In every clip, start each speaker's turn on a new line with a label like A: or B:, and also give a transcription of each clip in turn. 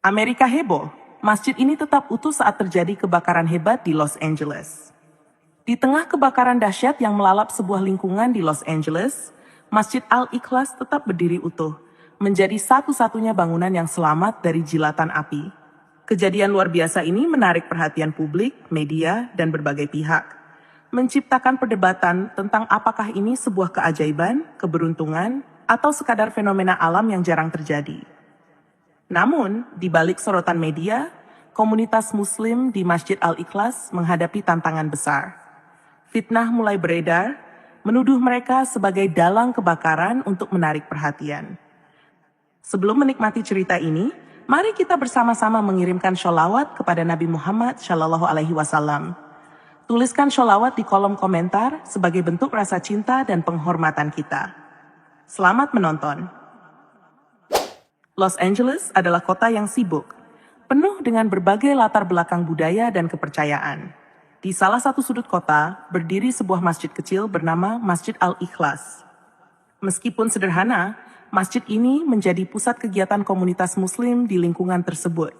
A: Amerika heboh, masjid ini tetap utuh saat terjadi kebakaran hebat di Los Angeles. Di tengah kebakaran dahsyat yang melalap sebuah lingkungan di Los Angeles, Masjid Al-Ikhlas tetap berdiri utuh, menjadi satu-satunya bangunan yang selamat dari jilatan api. Kejadian luar biasa ini menarik perhatian publik, media, dan berbagai pihak, menciptakan perdebatan tentang apakah ini sebuah keajaiban, keberuntungan, atau sekadar fenomena alam yang jarang terjadi. Namun, di balik sorotan media, komunitas Muslim di Masjid Al-Ikhlas menghadapi tantangan besar. Fitnah mulai beredar, menuduh mereka sebagai dalang kebakaran untuk menarik perhatian. Sebelum menikmati cerita ini, mari kita bersama-sama mengirimkan sholawat kepada Nabi Muhammad SAW. Tuliskan sholawat di kolom komentar sebagai bentuk rasa cinta dan penghormatan kita. Selamat menonton. Los Angeles adalah kota yang sibuk, penuh dengan berbagai latar belakang budaya dan kepercayaan. Di salah satu sudut kota, berdiri sebuah masjid kecil bernama Masjid Al-Ikhlas. Meskipun sederhana, masjid ini menjadi pusat kegiatan komunitas Muslim di lingkungan tersebut.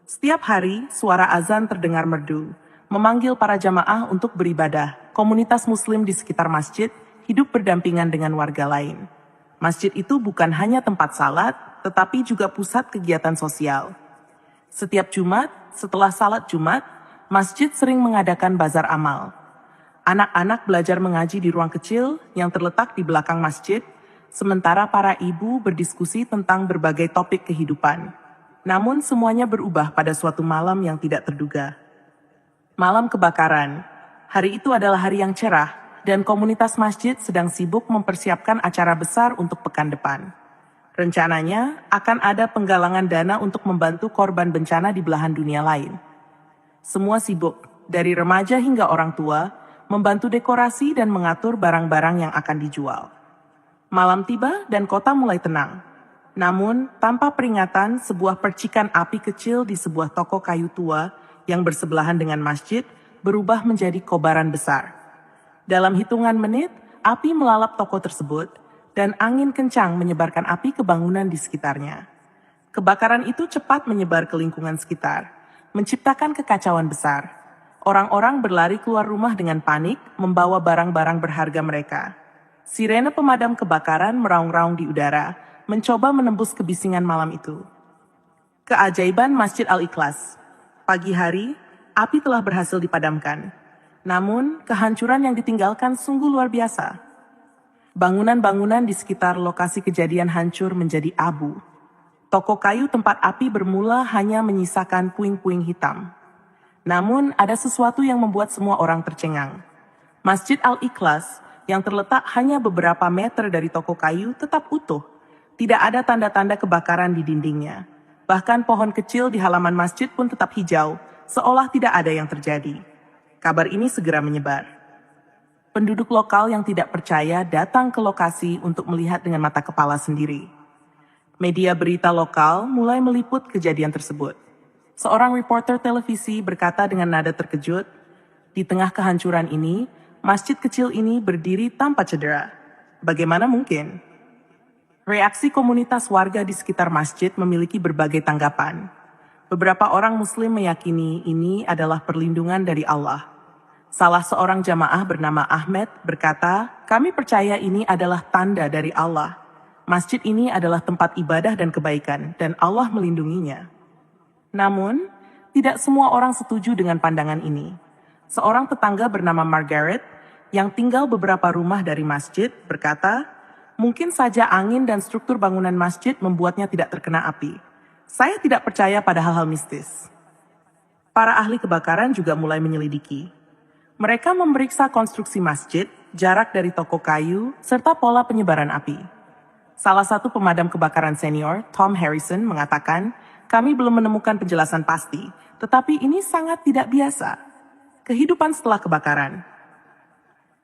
A: Setiap hari, suara azan terdengar merdu, memanggil para jamaah untuk beribadah. Komunitas Muslim di sekitar masjid hidup berdampingan dengan warga lain. Masjid itu bukan hanya tempat salat, tetapi juga pusat kegiatan sosial. Setiap Jumat, setelah salat Jumat, masjid sering mengadakan bazar amal. Anak-anak belajar mengaji di ruang kecil yang terletak di belakang masjid, sementara para ibu berdiskusi tentang berbagai topik kehidupan. Namun semuanya berubah pada suatu malam yang tidak terduga. Malam kebakaran. Hari itu adalah hari yang cerah, dan komunitas masjid sedang sibuk mempersiapkan acara besar untuk pekan depan. Rencananya akan ada penggalangan dana untuk membantu korban bencana di belahan dunia lain. Semua sibuk, dari remaja hingga orang tua, membantu dekorasi dan mengatur barang-barang yang akan dijual. Malam tiba dan kota mulai tenang. Namun, tanpa peringatan, sebuah percikan api kecil di sebuah toko kayu tua yang bersebelahan dengan masjid berubah menjadi kobaran besar. Dalam hitungan menit, api melalap toko tersebut, dan angin kencang menyebarkan api ke bangunan di sekitarnya. Kebakaran itu cepat menyebar ke lingkungan sekitar, menciptakan kekacauan besar. Orang-orang berlari keluar rumah dengan panik, membawa barang-barang berharga mereka. Sirene pemadam kebakaran meraung-raung di udara, mencoba menembus kebisingan malam itu. Keajaiban Masjid Al-Ikhlas. Pagi hari, api telah berhasil dipadamkan. Namun, kehancuran yang ditinggalkan sungguh luar biasa. Bangunan-bangunan di sekitar lokasi kejadian hancur menjadi abu. Toko kayu tempat api bermula hanya menyisakan puing-puing hitam. Namun, ada sesuatu yang membuat semua orang tercengang. Masjid Al-Ikhlas, yang terletak hanya beberapa meter dari toko kayu, tetap utuh. Tidak ada tanda-tanda kebakaran di dindingnya. Bahkan pohon kecil di halaman masjid pun tetap hijau, seolah tidak ada yang terjadi. Kabar ini segera menyebar. Penduduk lokal yang tidak percaya datang ke lokasi untuk melihat dengan mata kepala sendiri. Media berita lokal mulai meliput kejadian tersebut. Seorang reporter televisi berkata dengan nada terkejut, "Di tengah kehancuran ini, masjid kecil ini berdiri tanpa cedera. Bagaimana mungkin?" Reaksi komunitas warga di sekitar masjid memiliki berbagai tanggapan. Beberapa orang Muslim meyakini ini adalah perlindungan dari Allah. Salah seorang jamaah bernama Ahmed berkata, "Kami percaya ini adalah tanda dari Allah. Masjid ini adalah tempat ibadah dan kebaikan, dan Allah melindunginya." Namun, tidak semua orang setuju dengan pandangan ini. Seorang tetangga bernama Margaret, yang tinggal beberapa rumah dari masjid, berkata, "Mungkin saja angin dan struktur bangunan masjid membuatnya tidak terkena api. Saya tidak percaya pada hal-hal mistis." Para ahli kebakaran juga mulai menyelidiki. Mereka memeriksa konstruksi masjid, jarak dari toko kayu, serta pola penyebaran api. Salah satu pemadam kebakaran senior, Tom Harrison, mengatakan, "Kami belum menemukan penjelasan pasti, tetapi ini sangat tidak biasa." Kehidupan setelah kebakaran.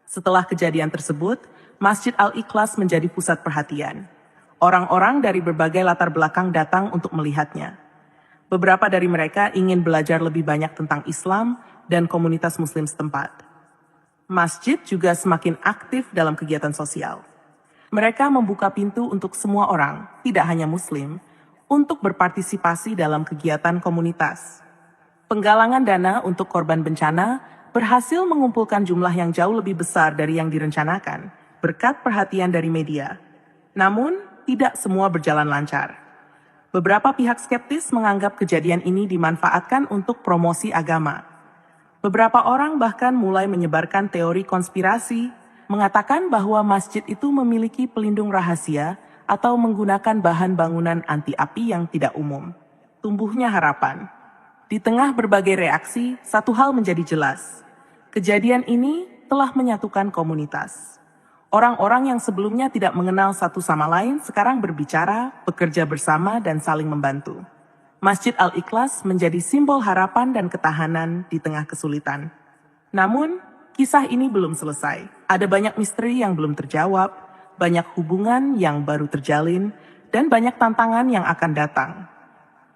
A: Setelah kejadian tersebut, Masjid Al-Ikhlas menjadi pusat perhatian. Orang-orang dari berbagai latar belakang datang untuk melihatnya. Beberapa dari mereka ingin belajar lebih banyak tentang Islam dan komunitas Muslim setempat. Masjid juga semakin aktif dalam kegiatan sosial. Mereka membuka pintu untuk semua orang, tidak hanya Muslim, untuk berpartisipasi dalam kegiatan komunitas. Penggalangan dana untuk korban bencana berhasil mengumpulkan jumlah yang jauh lebih besar dari yang direncanakan, berkat perhatian dari media. Namun, tidak semua berjalan lancar. Beberapa pihak skeptis menganggap kejadian ini dimanfaatkan untuk promosi agama. Beberapa orang bahkan mulai menyebarkan teori konspirasi, mengatakan bahwa masjid itu memiliki pelindung rahasia atau menggunakan bahan bangunan anti api yang tidak umum. Tumbuhnya harapan. Di tengah berbagai reaksi, satu hal menjadi jelas. Kejadian ini telah menyatukan komunitas. Orang-orang yang sebelumnya tidak mengenal satu sama lain sekarang berbicara, bekerja bersama, dan saling membantu. Masjid Al-Ikhlas menjadi simbol harapan dan ketahanan di tengah kesulitan. Namun, kisah ini belum selesai. Ada banyak misteri yang belum terjawab, banyak hubungan yang baru terjalin, dan banyak tantangan yang akan datang.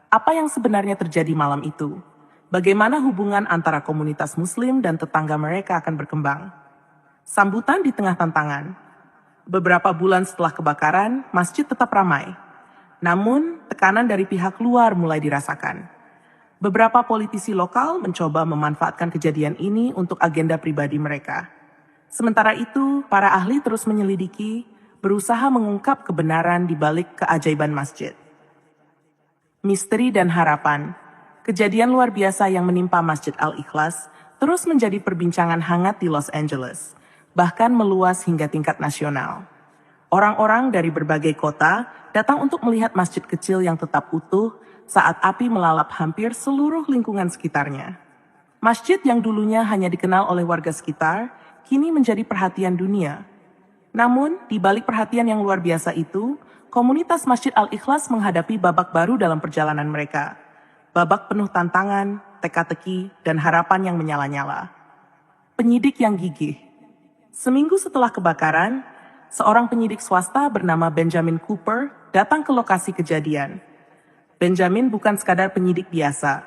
A: Apa yang sebenarnya terjadi malam itu? Bagaimana hubungan antara komunitas Muslim dan tetangga mereka akan berkembang? Sambutan di tengah tantangan. Beberapa bulan setelah kebakaran, masjid tetap ramai. Namun, tekanan dari pihak luar mulai dirasakan. Beberapa politisi lokal mencoba memanfaatkan kejadian ini untuk agenda pribadi mereka. Sementara itu, para ahli terus menyelidiki, berusaha mengungkap kebenaran di balik keajaiban masjid. Misteri dan harapan. Kejadian luar biasa yang menimpa Masjid Al-Ikhlas terus menjadi perbincangan hangat di Los Angeles, bahkan meluas hingga tingkat nasional. Orang-orang dari berbagai kota datang untuk melihat masjid kecil yang tetap utuh saat api melalap hampir seluruh lingkungan sekitarnya. Masjid yang dulunya hanya dikenal oleh warga sekitar, kini menjadi perhatian dunia. Namun, di balik perhatian yang luar biasa itu, komunitas Masjid Al-Ikhlas menghadapi babak baru dalam perjalanan mereka. Babak penuh tantangan, teka-teki, dan harapan yang menyala-nyala. Penyidik yang gigih. Seminggu setelah kebakaran, seorang penyidik swasta bernama Benjamin Cooper datang ke lokasi kejadian. Benjamin bukan sekadar penyidik biasa.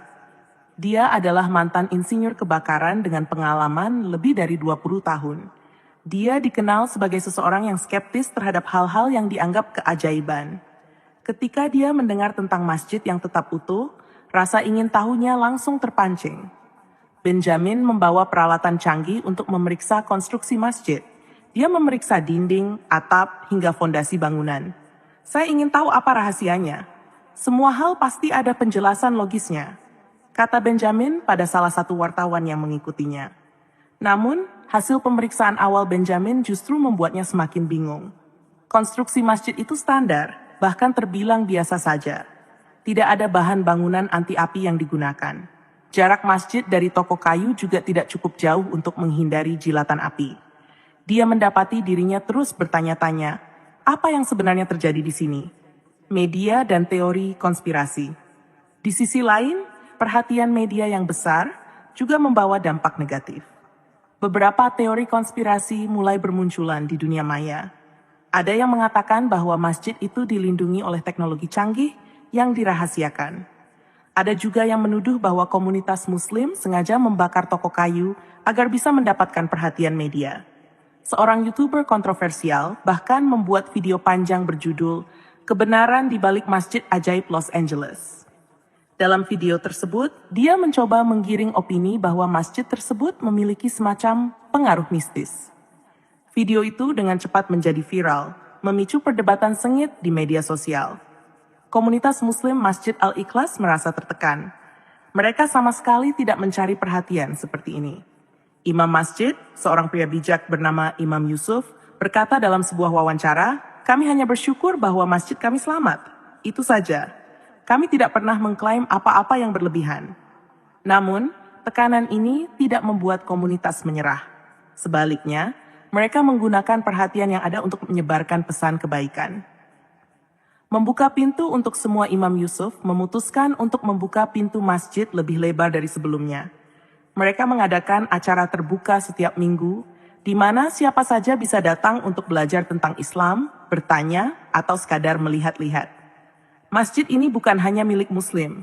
A: Dia adalah mantan insinyur kebakaran dengan pengalaman lebih dari 20 tahun. Dia dikenal sebagai seseorang yang skeptis terhadap hal-hal yang dianggap keajaiban. Ketika dia mendengar tentang masjid yang tetap utuh, rasa ingin tahunya langsung terpancing. Benjamin membawa peralatan canggih untuk memeriksa konstruksi masjid. Dia memeriksa dinding, atap, hingga fondasi bangunan. Saya ingin tahu apa rahasianya. Semua hal pasti ada penjelasan logisnya, kata Benjamin pada salah satu wartawan yang mengikutinya. Namun, hasil pemeriksaan awal Benjamin justru membuatnya semakin bingung. Konstruksi masjid itu standar, bahkan terbilang biasa saja. Tidak ada bahan bangunan anti api yang digunakan. Jarak masjid dari toko kayu juga tidak cukup jauh untuk menghindari jilatan api. Dia mendapati dirinya terus bertanya-tanya, apa yang sebenarnya terjadi di sini? Media dan teori konspirasi. Di sisi lain, perhatian media yang besar juga membawa dampak negatif. Beberapa teori konspirasi mulai bermunculan di dunia maya. Ada yang mengatakan bahwa masjid itu dilindungi oleh teknologi canggih yang dirahasiakan. Ada juga yang menuduh bahwa komunitas Muslim sengaja membakar toko kayu agar bisa mendapatkan perhatian media. Seorang YouTuber kontroversial bahkan membuat video panjang berjudul "Kebenaran di Balik Masjid Ajaib Los Angeles". Dalam video tersebut, dia mencoba menggiring opini bahwa masjid tersebut memiliki semacam pengaruh mistis. Video itu dengan cepat menjadi viral, memicu perdebatan sengit di media sosial. Komunitas Muslim Masjid Al-Ikhlas merasa tertekan. Mereka sama sekali tidak mencari perhatian seperti ini. Imam masjid, seorang pria bijak bernama Imam Yusuf, berkata dalam sebuah wawancara, "Kami hanya bersyukur bahwa masjid kami selamat. Itu saja. Kami tidak pernah mengklaim apa-apa yang berlebihan." Namun, tekanan ini tidak membuat komunitas menyerah. Sebaliknya, mereka menggunakan perhatian yang ada untuk menyebarkan pesan kebaikan. Membuka pintu untuk semua Imam Yusuf memutuskan untuk membuka pintu masjid lebih lebar dari sebelumnya. Mereka mengadakan acara terbuka setiap minggu, di mana siapa saja bisa datang untuk belajar tentang Islam, bertanya, atau sekadar melihat-lihat. Masjid ini bukan hanya milik Muslim.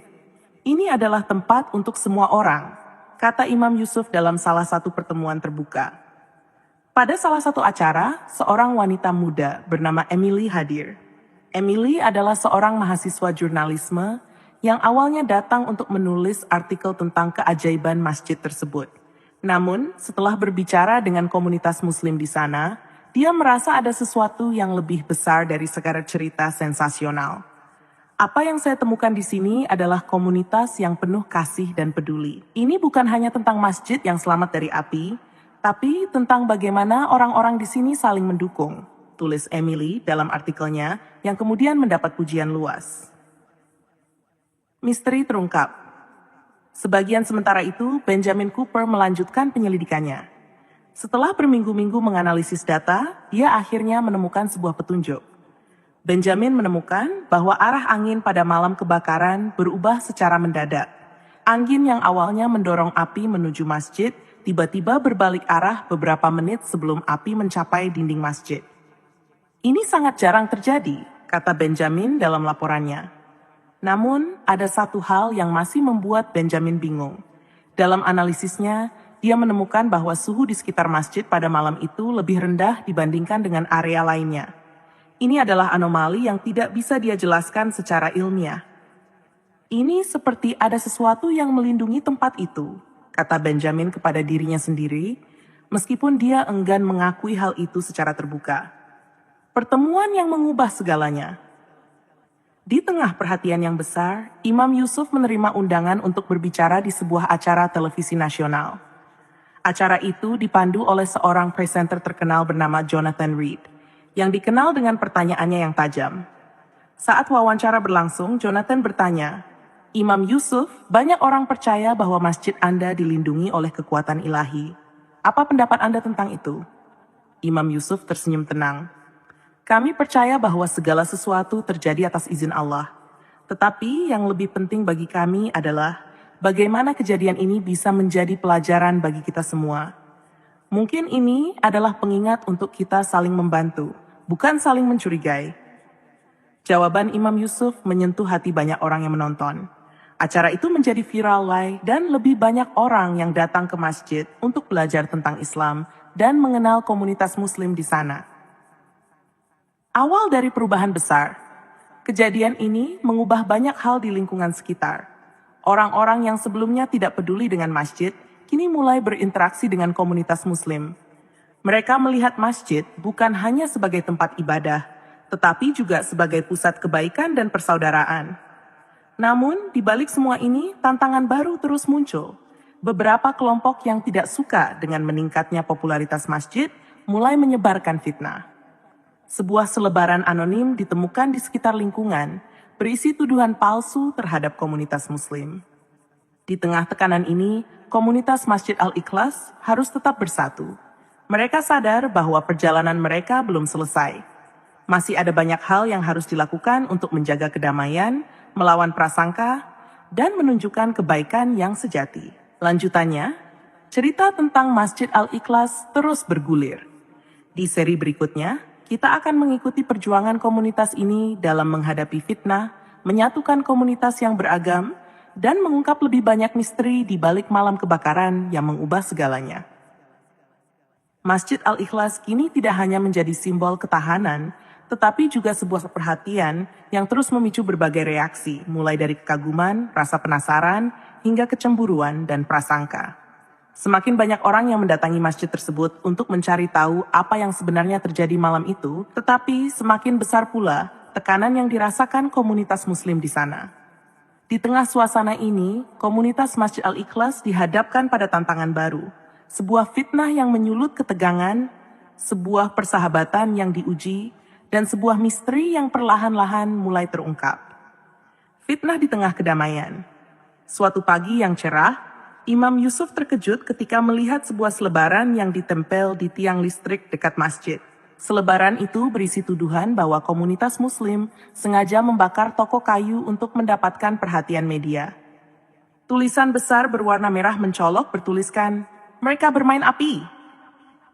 A: Ini adalah tempat untuk semua orang, kata Imam Yusuf dalam salah satu pertemuan terbuka. Pada salah satu acara, seorang wanita muda bernama Emily hadir. Emily adalah seorang mahasiswa jurnalisme yang awalnya datang untuk menulis artikel tentang keajaiban masjid tersebut. Namun, setelah berbicara dengan komunitas muslim di sana, dia merasa ada sesuatu yang lebih besar dari sekadar cerita sensasional. Apa yang saya temukan di sini adalah komunitas yang penuh kasih dan peduli. Ini bukan hanya tentang masjid yang selamat dari api, tapi tentang bagaimana orang-orang di sini saling mendukung, tulis Emily dalam artikelnya yang kemudian mendapat pujian luas. Misteri terungkap. Sebagian sementara itu, Benjamin Cooper melanjutkan penyelidikannya. Setelah berminggu-minggu menganalisis data, dia akhirnya menemukan sebuah petunjuk. Benjamin menemukan bahwa arah angin pada malam kebakaran berubah secara mendadak. Angin yang awalnya mendorong api menuju masjid, tiba-tiba berbalik arah beberapa menit sebelum api mencapai dinding masjid. Ini sangat jarang terjadi, kata Benjamin dalam laporannya. Namun, ada satu hal yang masih membuat Benjamin bingung. Dalam analisisnya, dia menemukan bahwa suhu di sekitar masjid pada malam itu lebih rendah dibandingkan dengan area lainnya. Ini adalah anomali yang tidak bisa dia jelaskan secara ilmiah. Ini seperti ada sesuatu yang melindungi tempat itu, kata Benjamin kepada dirinya sendiri, meskipun dia enggan mengakui hal itu secara terbuka. Pertemuan yang mengubah segalanya. Di tengah perhatian yang besar, Imam Yusuf menerima undangan untuk berbicara di sebuah acara televisi nasional. Acara itu dipandu oleh seorang presenter terkenal bernama Jonathan Reed, yang dikenal dengan pertanyaannya yang tajam. Saat wawancara berlangsung, Jonathan bertanya, "Imam Yusuf, banyak orang percaya bahwa masjid Anda dilindungi oleh kekuatan ilahi. Apa pendapat Anda tentang itu?" Imam Yusuf tersenyum tenang. "Kami percaya bahwa segala sesuatu terjadi atas izin Allah. Tetapi yang lebih penting bagi kami adalah bagaimana kejadian ini bisa menjadi pelajaran bagi kita semua. Mungkin ini adalah pengingat untuk kita saling membantu, bukan saling mencurigai." Jawaban Imam Yusuf menyentuh hati banyak orang yang menonton. Acara itu menjadi viral dan lebih banyak orang yang datang ke masjid untuk belajar tentang Islam dan mengenal komunitas Muslim di sana. Awal dari perubahan besar, kejadian ini mengubah banyak hal di lingkungan sekitar. Orang-orang yang sebelumnya tidak peduli dengan masjid, kini mulai berinteraksi dengan komunitas Muslim. Mereka melihat masjid bukan hanya sebagai tempat ibadah, tetapi juga sebagai pusat kebaikan dan persaudaraan. Namun, di balik semua ini, tantangan baru terus muncul. Beberapa kelompok yang tidak suka dengan meningkatnya popularitas masjid mulai menyebarkan fitnah. Sebuah selebaran anonim ditemukan di sekitar lingkungan, berisi tuduhan palsu terhadap komunitas Muslim. Di tengah tekanan ini, komunitas Masjid Al-Ikhlas harus tetap bersatu. Mereka sadar bahwa perjalanan mereka belum selesai. Masih ada banyak hal yang harus dilakukan untuk menjaga kedamaian, melawan prasangka, dan menunjukkan kebaikan yang sejati. Lanjutannya, cerita tentang Masjid Al-Ikhlas terus bergulir. Di seri berikutnya, kita akan mengikuti perjuangan komunitas ini dalam menghadapi fitnah, menyatukan komunitas yang beragam, dan mengungkap lebih banyak misteri di balik malam kebakaran yang mengubah segalanya. Masjid Al-Ikhlas kini tidak hanya menjadi simbol ketahanan, tetapi juga sebuah perhatian yang terus memicu berbagai reaksi, mulai dari kekaguman, rasa penasaran, hingga kecemburuan dan prasangka. Semakin banyak orang yang mendatangi masjid tersebut untuk mencari tahu apa yang sebenarnya terjadi malam itu, tetapi semakin besar pula tekanan yang dirasakan komunitas Muslim di sana. Di tengah suasana ini, komunitas Masjid Al-Ikhlas dihadapkan pada tantangan baru, sebuah fitnah yang menyulut ketegangan, sebuah persahabatan yang diuji, dan sebuah misteri yang perlahan-lahan mulai terungkap. Fitnah di tengah kedamaian. Suatu pagi yang cerah, Imam Yusuf terkejut ketika melihat sebuah selebaran yang ditempel di tiang listrik dekat masjid. Selebaran itu berisi tuduhan bahwa komunitas Muslim sengaja membakar toko kayu untuk mendapatkan perhatian media. Tulisan besar berwarna merah mencolok bertuliskan, "Mereka bermain api."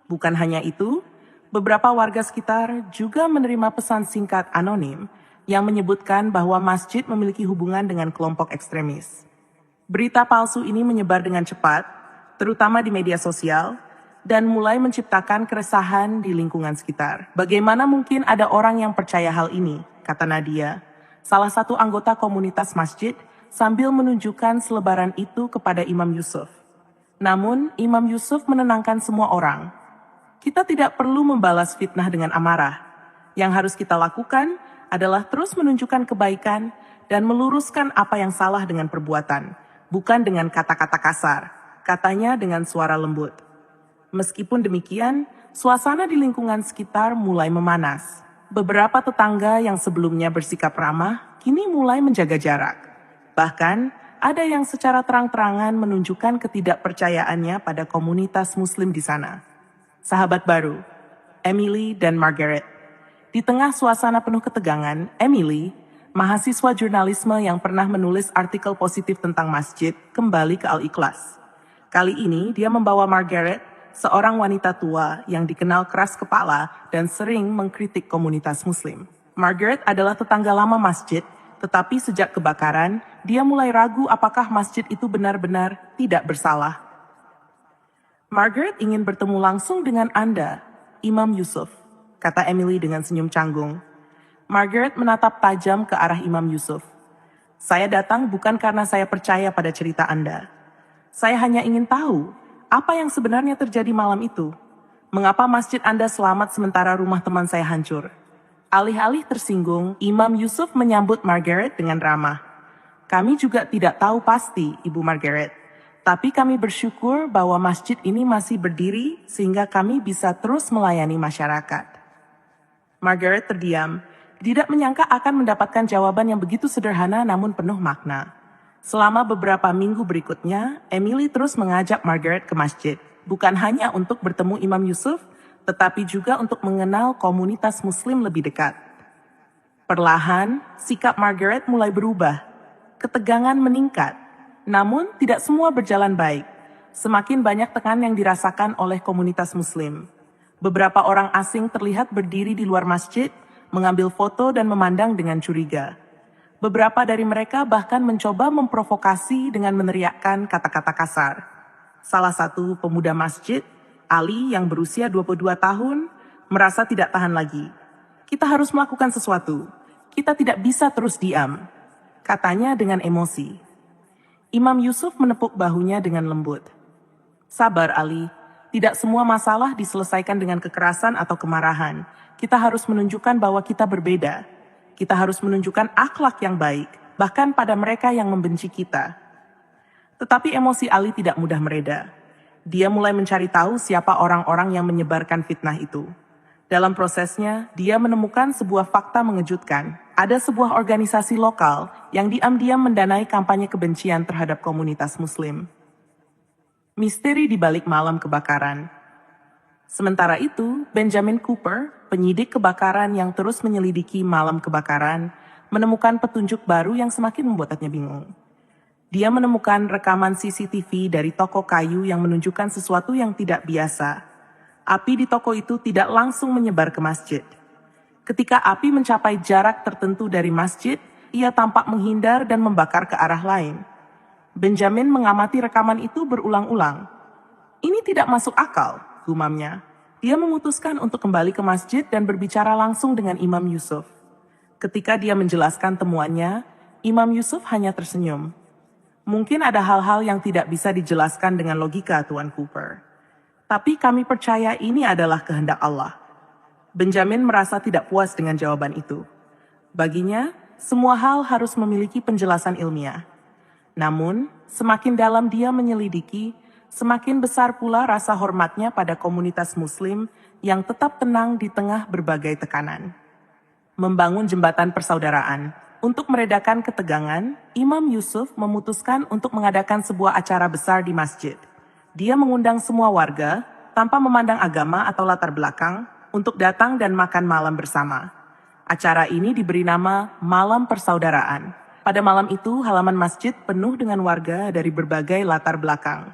A: Bukan hanya itu, beberapa warga sekitar juga menerima pesan singkat anonim yang menyebutkan bahwa masjid memiliki hubungan dengan kelompok ekstremis. Berita palsu ini menyebar dengan cepat, terutama di media sosial, dan mulai menciptakan keresahan di lingkungan sekitar. Bagaimana mungkin ada orang yang percaya hal ini? kata Nadia, salah satu anggota komunitas masjid, sambil menunjukkan selebaran itu kepada Imam Yusuf. Namun, Imam Yusuf menenangkan semua orang. Kita tidak perlu membalas fitnah dengan amarah. Yang harus kita lakukan adalah terus menunjukkan kebaikan dan meluruskan apa yang salah dengan perbuatan, bukan dengan kata-kata kasar, katanya dengan suara lembut. Meskipun demikian, suasana di lingkungan sekitar mulai memanas. Beberapa tetangga yang sebelumnya bersikap ramah, kini mulai menjaga jarak. Bahkan, ada yang secara terang-terangan menunjukkan ketidakpercayaannya pada komunitas Muslim di sana. Sahabat baru, Emily dan Margaret. Di tengah suasana penuh ketegangan, Emily, mahasiswa jurnalisme yang pernah menulis artikel positif tentang masjid, kembali ke Al-Ikhlas. Kali ini, dia membawa Margaret, seorang wanita tua yang dikenal keras kepala dan sering mengkritik komunitas Muslim. Margaret adalah tetangga lama masjid, tetapi sejak kebakaran, dia mulai ragu apakah masjid itu benar-benar tidak bersalah. Margaret ingin bertemu langsung dengan Anda, Imam Yusuf, kata Emily dengan senyum canggung. Margaret menatap tajam ke arah Imam Yusuf. Saya datang bukan karena saya percaya pada cerita Anda. Saya hanya ingin tahu, apa yang sebenarnya terjadi malam itu? Mengapa masjid Anda selamat sementara rumah teman saya hancur? Alih-alih tersinggung, Imam Yusuf menyambut Margaret dengan ramah. Kami juga tidak tahu pasti, Ibu Margaret. Tapi kami bersyukur bahwa masjid ini masih berdiri sehingga kami bisa terus melayani masyarakat. Margaret terdiam, tidak menyangka akan mendapatkan jawaban yang begitu sederhana namun penuh makna. Selama beberapa minggu berikutnya, Emily terus mengajak Margaret ke masjid, bukan hanya untuk bertemu Imam Yusuf, tetapi juga untuk mengenal komunitas Muslim lebih dekat. Perlahan, sikap Margaret mulai berubah. Ketegangan meningkat, namun tidak semua berjalan baik. Semakin banyak tekanan yang dirasakan oleh komunitas Muslim. Beberapa orang asing terlihat berdiri di luar masjid, mengambil foto dan memandang dengan curiga. Beberapa dari mereka bahkan mencoba memprovokasi dengan meneriakkan kata-kata kasar. Salah satu pemuda masjid, Ali yang berusia 22 tahun, merasa tidak tahan lagi. Kita harus melakukan sesuatu. Kita tidak bisa terus diam, katanya dengan emosi. Imam Yusuf menepuk bahunya dengan lembut. Sabar Ali, tidak semua masalah diselesaikan dengan kekerasan atau kemarahan. Kita harus menunjukkan bahwa kita berbeda. Kita harus menunjukkan akhlak yang baik, bahkan pada mereka yang membenci kita. Tetapi emosi Ali tidak mudah mereda. Dia mulai mencari tahu siapa orang-orang yang menyebarkan fitnah itu. Dalam prosesnya, dia menemukan sebuah fakta mengejutkan. Ada sebuah organisasi lokal yang diam-diam mendanai kampanye kebencian terhadap komunitas Muslim. Misteri di balik malam kebakaran. Sementara itu, Benjamin Cooper, penyidik kebakaran yang terus menyelidiki malam kebakaran, menemukan petunjuk baru yang semakin membuatnya bingung. Dia menemukan rekaman CCTV dari toko kayu yang menunjukkan sesuatu yang tidak biasa. Api di toko itu tidak langsung menyebar ke masjid. Ketika api mencapai jarak tertentu dari masjid, ia tampak menghindar dan membakar ke arah lain. Benjamin mengamati rekaman itu berulang-ulang. Ini tidak masuk akal, gumamnya. Dia memutuskan untuk kembali ke masjid dan berbicara langsung dengan Imam Yusuf. Ketika dia menjelaskan temuannya, Imam Yusuf hanya tersenyum. Mungkin ada hal-hal yang tidak bisa dijelaskan dengan logika, Tuan Cooper. Tapi kami percaya ini adalah kehendak Allah. Benjamin merasa tidak puas dengan jawaban itu. Baginya, semua hal harus memiliki penjelasan ilmiah. Namun, semakin dalam dia menyelidiki, semakin besar pula rasa hormatnya pada komunitas Muslim yang tetap tenang di tengah berbagai tekanan. Membangun jembatan persaudaraan. Untuk meredakan ketegangan, Imam Yusuf memutuskan untuk mengadakan sebuah acara besar di masjid. Dia mengundang semua warga, tanpa memandang agama atau latar belakang, untuk datang dan makan malam bersama. Acara ini diberi nama Malam Persaudaraan. Pada malam itu, halaman masjid penuh dengan warga dari berbagai latar belakang.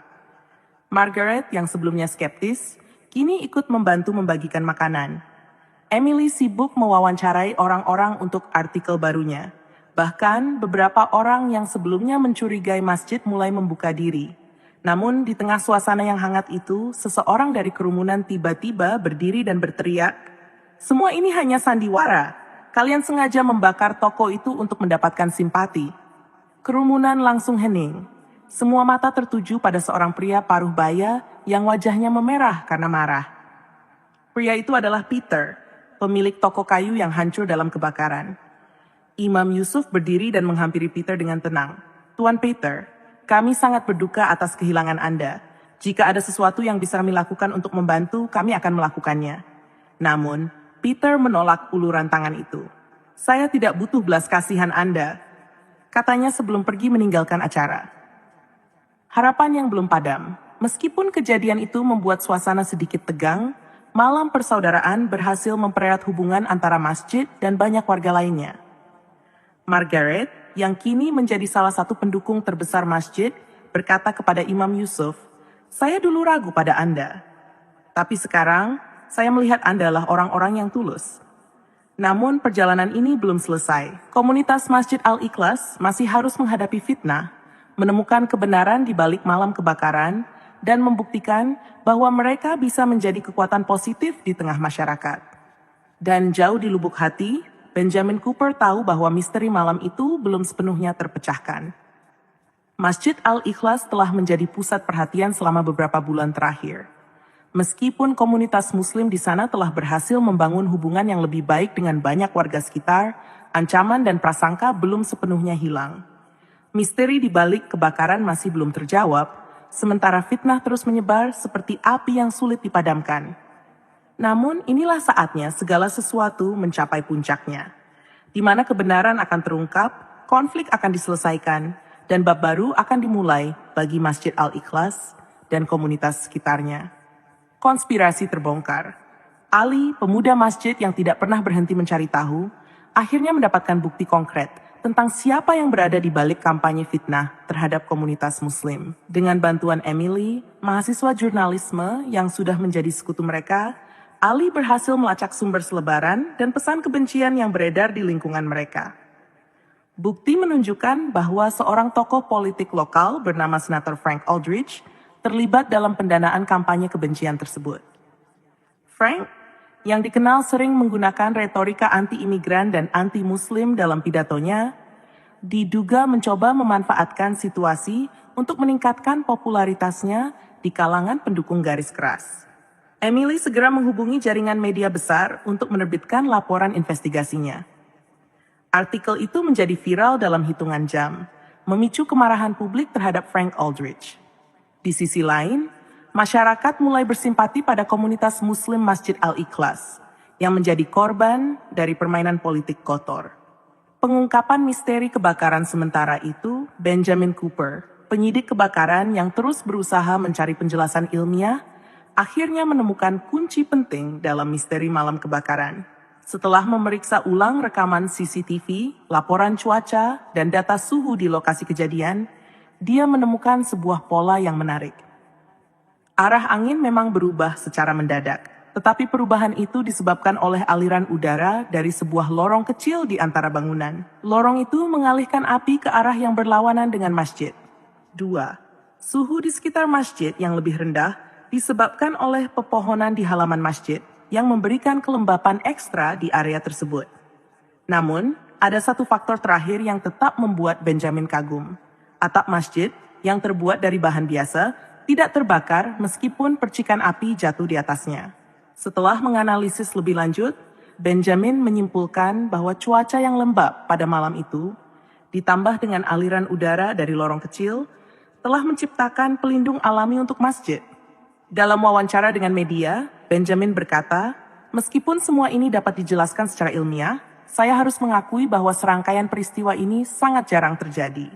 A: Margaret yang sebelumnya skeptis, kini ikut membantu membagikan makanan. Emily sibuk mewawancarai orang-orang untuk artikel barunya. Bahkan beberapa orang yang sebelumnya mencurigai masjid mulai membuka diri. Namun di tengah suasana yang hangat itu, seseorang dari kerumunan tiba-tiba berdiri dan berteriak, "Semua ini hanya sandiwara. Kalian sengaja membakar toko itu untuk mendapatkan simpati. Kerumunan langsung hening. Semua mata tertuju pada seorang pria paruh baya yang wajahnya memerah karena marah. Pria itu adalah Peter, pemilik toko kayu yang hancur dalam kebakaran. Imam Yusuf berdiri dan menghampiri Peter dengan tenang. Tuan Peter, kami sangat berduka atas kehilangan Anda. Jika ada sesuatu yang bisa kami lakukan untuk membantu, kami akan melakukannya. Namun, Peter menolak uluran tangan itu. Saya tidak butuh belas kasihan Anda, katanya sebelum pergi meninggalkan acara. Harapan yang belum padam. Meskipun kejadian itu membuat suasana sedikit tegang, malam persaudaraan berhasil mempererat hubungan antara masjid dan banyak warga lainnya. Margaret, yang kini menjadi salah satu pendukung terbesar masjid, berkata kepada Imam Yusuf, "Saya dulu ragu pada Anda. Tapi sekarang, saya melihat Anda adalah orang-orang yang tulus." Namun perjalanan ini belum selesai. Komunitas Masjid Al-Ikhlas masih harus menghadapi fitnah, menemukan kebenaran di balik malam kebakaran, dan membuktikan bahwa mereka bisa menjadi kekuatan positif di tengah masyarakat. Dan jauh di lubuk hati, Benjamin Cooper tahu bahwa misteri malam itu belum sepenuhnya terpecahkan. Masjid Al-Ikhlas telah menjadi pusat perhatian selama beberapa bulan terakhir. Meskipun komunitas muslim di sana telah berhasil membangun hubungan yang lebih baik dengan banyak warga sekitar, ancaman dan prasangka belum sepenuhnya hilang. Misteri di balik kebakaran masih belum terjawab, sementara fitnah terus menyebar seperti api yang sulit dipadamkan. Namun inilah saatnya segala sesuatu mencapai puncaknya, di mana kebenaran akan terungkap, konflik akan diselesaikan, dan bab baru akan dimulai bagi Masjid Al-Ikhlas dan komunitas sekitarnya. Konspirasi terbongkar. Ali, pemuda masjid yang tidak pernah berhenti mencari tahu, akhirnya mendapatkan bukti konkret tentang siapa yang berada di balik kampanye fitnah terhadap komunitas muslim. Dengan bantuan Emily, mahasiswa jurnalisme yang sudah menjadi sekutu mereka, Ali berhasil melacak sumber selebaran dan pesan kebencian yang beredar di lingkungan mereka. Bukti menunjukkan bahwa seorang tokoh politik lokal bernama Senator Frank Aldrich terlibat dalam pendanaan kampanye kebencian tersebut. Frank, yang dikenal sering menggunakan retorika anti-imigran dan anti-muslim dalam pidatonya, diduga mencoba memanfaatkan situasi untuk meningkatkan popularitasnya di kalangan pendukung garis keras. Emily segera menghubungi jaringan media besar untuk menerbitkan laporan investigasinya. Artikel itu menjadi viral dalam hitungan jam, memicu kemarahan publik terhadap Frank Aldrich. Di sisi lain, masyarakat mulai bersimpati pada komunitas Muslim Masjid Al-Ikhlas yang menjadi korban dari permainan politik kotor. Pengungkapan misteri kebakaran sementara itu, Benjamin Cooper, penyidik kebakaran yang terus berusaha mencari penjelasan ilmiah, akhirnya menemukan kunci penting dalam misteri malam kebakaran. Setelah memeriksa ulang rekaman CCTV, laporan cuaca, dan data suhu di lokasi kejadian, dia menemukan sebuah pola yang menarik. Arah angin memang berubah secara mendadak, tetapi perubahan itu disebabkan oleh aliran udara dari sebuah lorong kecil di antara bangunan. Lorong itu mengalihkan api ke arah yang berlawanan dengan masjid. 2. Suhu di sekitar masjid yang lebih rendah disebabkan oleh pepohonan di halaman masjid yang memberikan kelembapan ekstra di area tersebut. Namun, ada satu faktor terakhir yang tetap membuat Benjamin kagum. Atap masjid yang terbuat dari bahan biasa tidak terbakar meskipun percikan api jatuh di atasnya. Setelah menganalisis lebih lanjut, Benjamin menyimpulkan bahwa cuaca yang lembab pada malam itu, ditambah dengan aliran udara dari lorong kecil, telah menciptakan pelindung alami untuk masjid. Dalam wawancara dengan media, Benjamin berkata, "Meskipun semua ini dapat dijelaskan secara ilmiah, saya harus mengakui bahwa serangkaian peristiwa ini sangat jarang terjadi.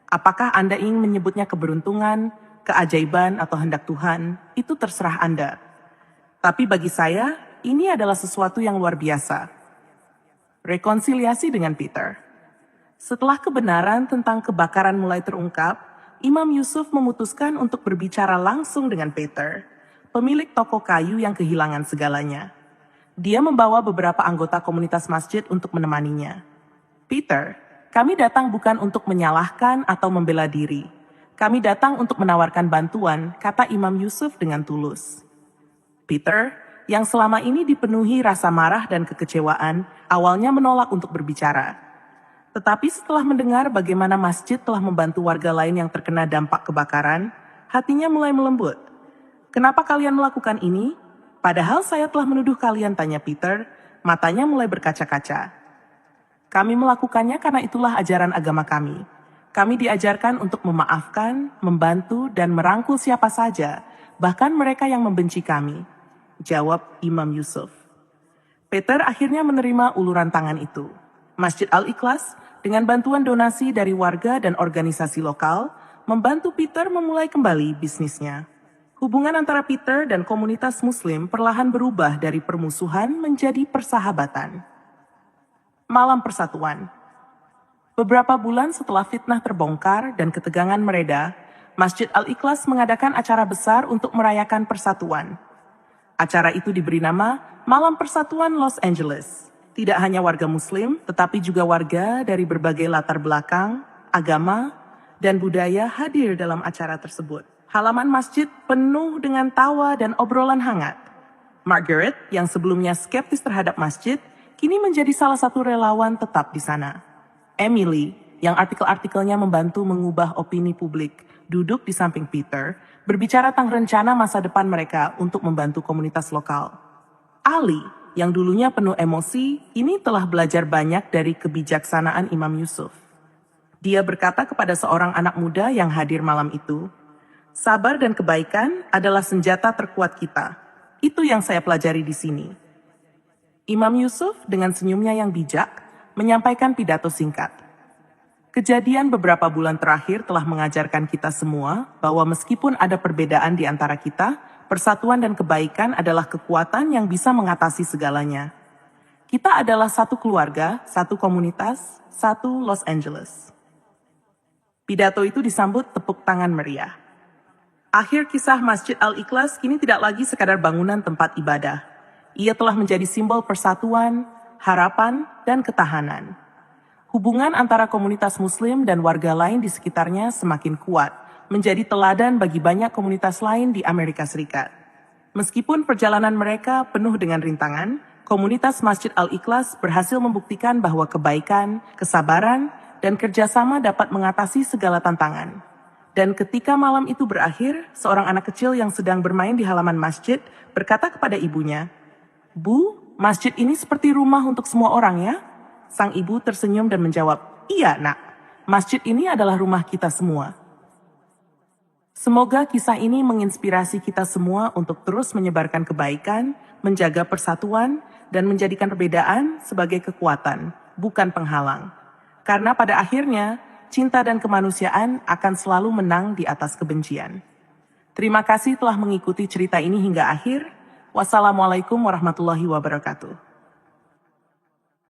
A: Apakah Anda ingin menyebutnya keberuntungan, keajaiban, atau hendak Tuhan? Itu terserah Anda. Tapi bagi saya, ini adalah sesuatu yang luar biasa." Rekonsiliasi dengan Peter. Setelah kebenaran tentang kebakaran mulai terungkap, Imam Yusuf memutuskan untuk berbicara langsung dengan Peter, pemilik toko kayu yang kehilangan segalanya. Dia membawa beberapa anggota komunitas masjid untuk menemaninya. "Peter, kami datang bukan untuk menyalahkan atau membela diri. Kami datang untuk menawarkan bantuan," kata Imam Yusuf dengan tulus. "Peter, yang selama ini dipenuhi rasa marah dan kekecewaan, awalnya menolak untuk berbicara. Tetapi setelah mendengar bagaimana masjid telah membantu warga lain yang terkena dampak kebakaran, hatinya mulai melembut. "Kenapa kalian melakukan ini? Padahal saya telah menuduh kalian," tanya Peter, matanya mulai berkaca-kaca. "Kami melakukannya karena itulah ajaran agama kami. Kami diajarkan untuk memaafkan, membantu, dan merangkul siapa saja, bahkan mereka yang membenci kami," jawab Imam Yusuf. Peter akhirnya menerima uluran tangan itu. Masjid Al-Ikhlas, dengan bantuan donasi dari warga dan organisasi lokal, membantu Peter memulai kembali bisnisnya. Hubungan antara Peter dan komunitas Muslim perlahan berubah dari permusuhan menjadi persahabatan. Malam Persatuan. Beberapa bulan setelah fitnah terbongkar dan ketegangan mereda, Masjid Al-Ikhlas mengadakan acara besar untuk merayakan persatuan. Acara itu diberi nama Malam Persatuan Los Angeles. Tidak hanya warga Muslim, tetapi juga warga dari berbagai latar belakang, agama, dan budaya hadir dalam acara tersebut. Halaman masjid penuh dengan tawa dan obrolan hangat. Margaret, yang sebelumnya skeptis terhadap masjid, kini menjadi salah satu relawan tetap di sana. Emily, yang artikel-artikelnya membantu mengubah opini publik, duduk di samping Peter, berbicara tentang rencana masa depan mereka untuk membantu komunitas lokal. Ali, yang dulunya penuh emosi, ini telah belajar banyak dari kebijaksanaan Imam Yusuf. Dia berkata kepada seorang anak muda yang hadir malam itu, "Sabar dan kebaikan adalah senjata terkuat kita. Itu yang saya pelajari di sini." Imam Yusuf dengan senyumnya yang bijak menyampaikan pidato singkat. "Kejadian beberapa bulan terakhir telah mengajarkan kita semua bahwa meskipun ada perbedaan di antara kita, persatuan dan kebaikan adalah kekuatan yang bisa mengatasi segalanya. Kita adalah satu keluarga, satu komunitas, satu Los Angeles." Pidato itu disambut tepuk tangan meriah. Akhir kisah Masjid Al-Ikhlas kini tidak lagi sekadar bangunan tempat ibadah. Ia telah menjadi simbol persatuan, harapan, dan ketahanan. Hubungan antara komunitas Muslim dan warga lain di sekitarnya semakin kuat, menjadi teladan bagi banyak komunitas lain di Amerika Serikat. Meskipun perjalanan mereka penuh dengan rintangan, komunitas Masjid Al-Ikhlas berhasil membuktikan bahwa kebaikan, kesabaran, dan kerjasama dapat mengatasi segala tantangan. Dan ketika malam itu berakhir, seorang anak kecil yang sedang bermain di halaman masjid berkata kepada ibunya, "Bu, masjid ini seperti rumah untuk semua orang ya?" Sang ibu tersenyum dan menjawab, "Iya, Nak. Masjid ini adalah rumah kita semua." Semoga kisah ini menginspirasi kita semua untuk terus menyebarkan kebaikan, menjaga persatuan, dan menjadikan perbedaan sebagai kekuatan, bukan penghalang. Karena pada akhirnya, cinta dan kemanusiaan akan selalu menang di atas kebencian. Terima kasih telah mengikuti cerita ini hingga akhir. Wassalamualaikum warahmatullahi wabarakatuh.